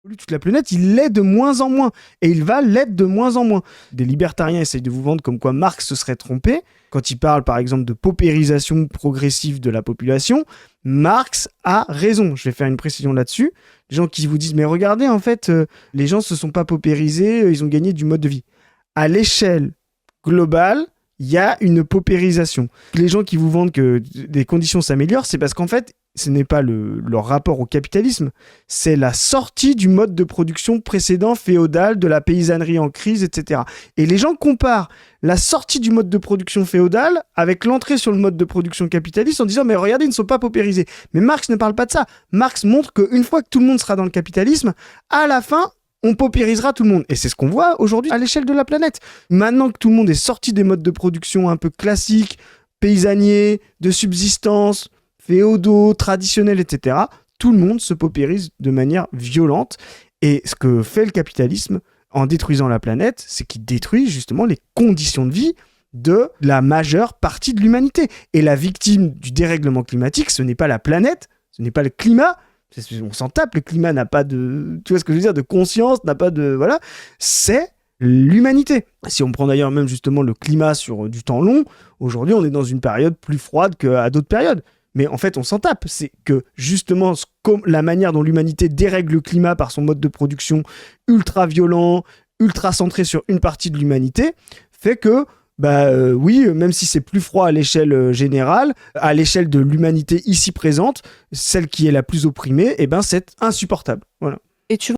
toute la planète, il l'est de moins en moins. Et il va l'être de moins en moins. Des libertariens essayent de vous vendre comme quoi Marx se serait trompé. Quand il parle, par exemple, de paupérisation progressive de la population, Marx a raison. Je vais faire une précision là-dessus. Les gens qui vous disent, mais regardez, en fait, les gens se sont pas paupérisés, ils ont gagné du mode de vie. À l'échelle globale, il y a une paupérisation. Les gens qui vous vendent que des conditions s'améliorent, c'est parce qu'en fait, ce n'est pas leur rapport au capitalisme, c'est la sortie du mode de production précédent féodal, de la paysannerie en crise, etc. Et les gens comparent la sortie du mode de production féodal avec l'entrée sur le mode de production capitaliste en disant « mais regardez, ils ne sont pas paupérisés ». Mais Marx ne parle pas de ça. Marx montre qu'une fois que tout le monde sera dans le capitalisme, à la fin, on paupérisera tout le monde. Et c'est ce qu'on voit aujourd'hui à l'échelle de la planète. Maintenant que tout le monde est sorti des modes de production un peu classiques, paysaniers, de subsistance, féodaux, traditionnels, etc., tout le monde se paupérise de manière violente. Et ce que fait le capitalisme en détruisant la planète, c'est qu'il détruit justement les conditions de vie de la majeure partie de l'humanité. Et la victime du dérèglement climatique, ce n'est pas la planète, ce n'est pas le climat. On s'en tape, le climat n'a pas de... Tu vois ce que je veux dire, de conscience, n'a pas de... Voilà. C'est l'humanité. Si on prend d'ailleurs même justement le climat sur du temps long, aujourd'hui on est dans une période plus froide qu'à d'autres périodes. Mais en fait, on s'en tape. C'est que justement, la manière dont l'humanité dérègle le climat par son mode de production ultra violent, ultra centré sur une partie de l'humanité, fait que, oui, même si c'est plus froid à l'échelle générale, à l'échelle de l'humanité ici présente, celle qui est la plus opprimée, c'est insupportable. Voilà. Et tu